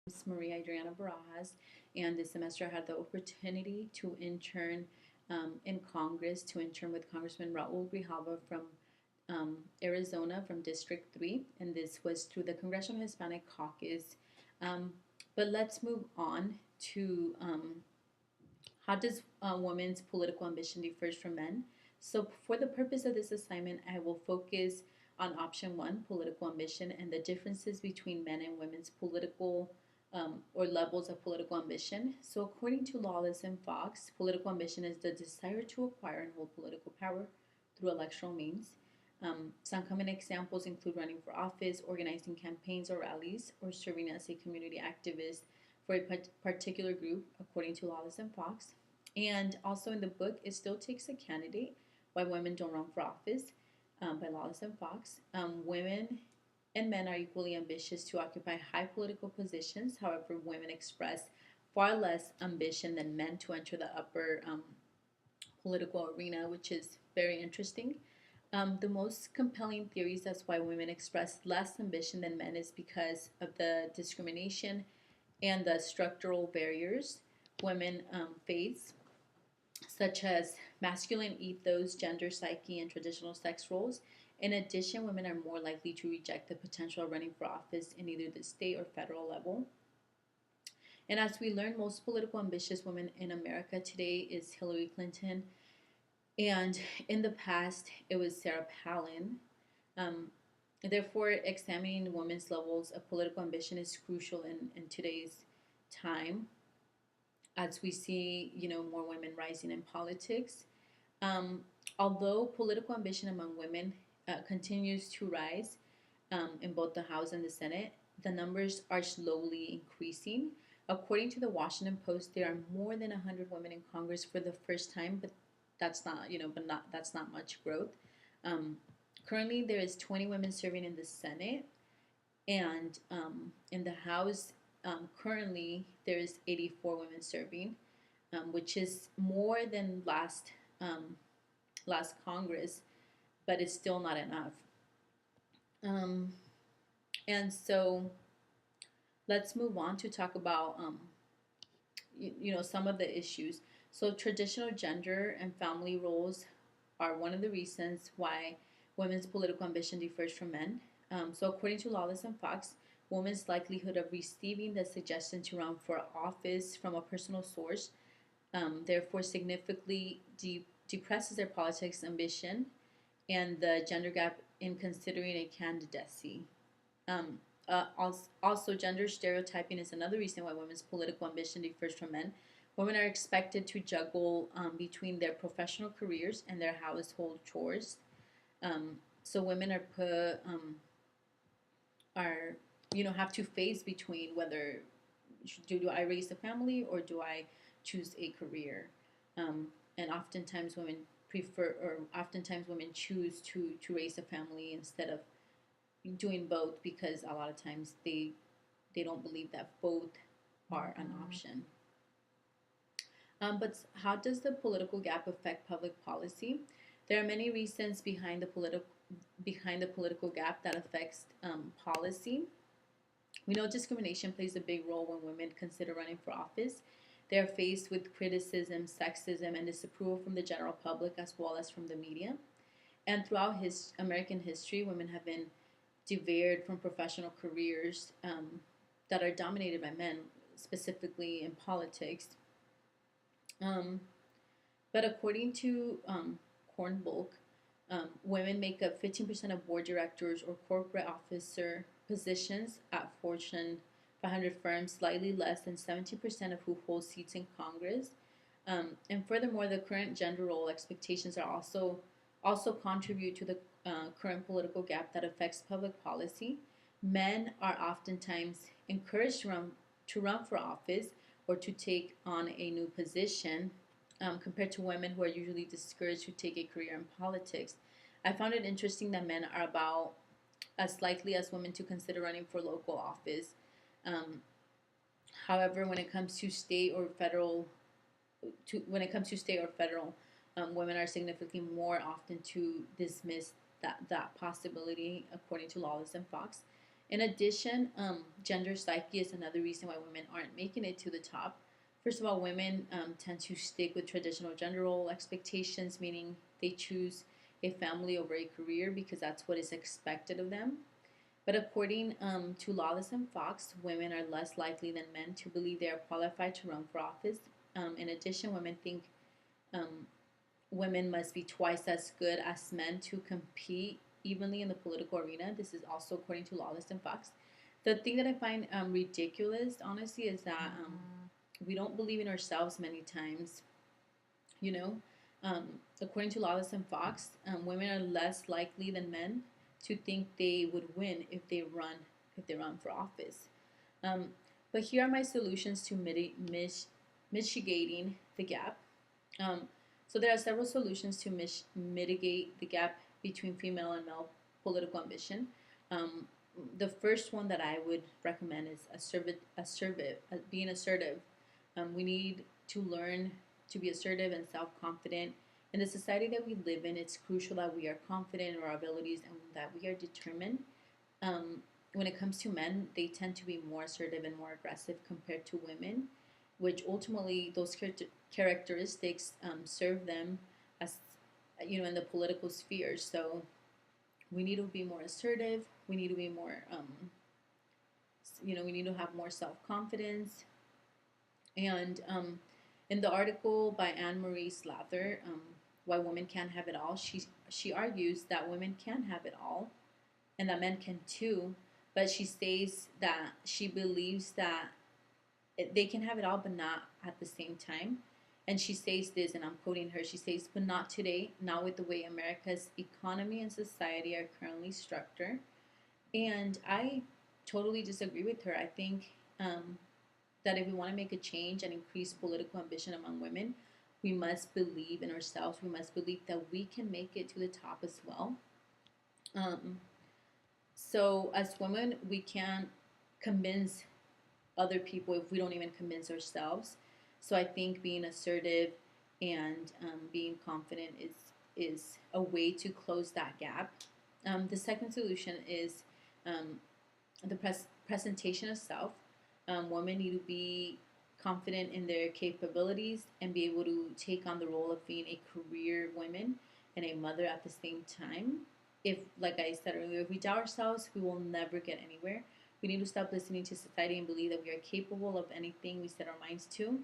It's Maria Adriana Barajas, and this semester I had the opportunity to intern in Congress, to intern with Congressman Raul Grijalva from Arizona, from District 3, and this was through the Congressional Hispanic Caucus. Um, but let's move on to how does a woman's political ambition differs from men? So, for the purpose of this assignment, I will focus on option one, political ambition, and the differences between men and women's political or levels of political ambition. So, according to Lawless and Fox, political ambition is the desire to acquire and hold political power through electoral means. Some common examples include running for office, organizing campaigns or rallies, or serving as a community activist for a particular group, according to Lawless and Fox. And also in the book, It Still Takes a Candidate: Why Women Don't Run for Office, by Lawless and Fox. Women and men are equally ambitious to occupy high political positions. However, women express far less ambition than men to enter the upper political arena, which is very interesting. The most compelling theories as why women express less ambition than men is because of the discrimination and the structural barriers women face, such as masculine ethos, gender psyche, and traditional sex roles. In addition, women are more likely to reject the potential of running for office in either the state or federal level. And as we learn, most political ambitious women in America today is Hillary Clinton, and in the past, it was Sarah Palin. Um, Therefore, examining women's levels of political ambition is crucial in today's time, as we see, more women rising in politics. Um, Although political ambition among women continues to rise in both the House and the Senate, the numbers are slowly increasing. According to the Washington Post, there are more than 100 women in Congress for the first time, but that's not much growth. Um, Currently, there is 20 women serving in the Senate, and in the House, currently there is 84 women serving, which is more than last Congress, but it's still not enough. Um, and so let's move on to talk about some of the issues. So traditional gender and family roles are one of the reasons why women's political ambition differs from men. So according to Lawless and Fox, women's likelihood of receiving the suggestion to run for office from a personal source therefore significantly depresses their politics ambition and the gender gap in considering a candidacy. Also, gender stereotyping is another reason why women's political ambition differs from men. Women are expected to juggle between their professional careers and their household chores. So women are have to face between whether do I raise a family or do I choose a career, and oftentimes women choose to raise a family instead of doing both, because a lot of times they don't believe that both are an option. But how does the political gap affect public policy? There are many reasons behind the political gap that affects policy. We know discrimination plays a big role when women consider running for office. They are faced with criticism, sexism, and disapproval from the general public as well as from the media. And throughout American history, women have been debarred from professional careers that are dominated by men, specifically in politics. Um, but according to Kornbluk, women make up 15% of board directors or corporate officer positions at Fortune 500 firms, slightly less than 70% of who hold seats in Congress. And furthermore, the current gender role expectations are also contribute to the current political gap that affects public policy. Men are oftentimes encouraged to run for office or to take on a new position, compared to women who are usually discouraged to take a career in politics. I found it interesting that men are about as likely as women to consider running for local office. Um, However, when it comes to state or federal, women are significantly more often to dismiss that possibility, according to Lawless and Fox. In addition, gender psyche is another reason why women aren't making it to the top. First of all, women tend to stick with traditional gender role expectations, meaning they choose a family over a career because that's what is expected of them. But according to Lawless and Fox, women are less likely than men to believe they are qualified to run for office. In addition, women think um, women must be twice as good as men to compete evenly in the political arena. This is also according to Lawless and Fox. The thing that I find ridiculous, honestly, is that we don't believe in ourselves many times. You know, according to Lawless and Fox, women are less likely than men to think they would win if they run for office. Um, but here are my solutions to mitigating the gap. Um, so there are several solutions to mitigate the gap between female and male political ambition. Um, the first one that I would recommend is being assertive. We need to learn to be assertive and self-confident. In the society that we live in, it's crucial that we are confident in our abilities and that we are determined. Um, when it comes to men, they tend to be more assertive and more aggressive compared to women, which ultimately those characteristics serve them as in the political sphere. So we need to be more assertive. We need to be more we need to have more self confidence. And in the article by Anne Marie Slather, "Why Women Can't Have It All," she argues that women can have it all, and that men can too. But she says that she believes that they can have it all, but not at the same time. And she says this, and I'm quoting her. She says, "But not today, not with the way America's economy and society are currently structured." And I totally disagree with her. I think that if we want to make a change and increase political ambition among women, we must believe in ourselves. We must believe that we can make it to the top as well. Um, so, as women, we can convince other people if we don't even convince ourselves. So, I think being assertive and being confident is a way to close that gap. The second solution is um, the presentation of self. Women need to be confident in their capabilities and be able to take on the role of being a career woman and a mother at the same time. If, like I said earlier, if we doubt ourselves, we will never get anywhere. We need to stop listening to society and believe that we are capable of anything we set our minds to.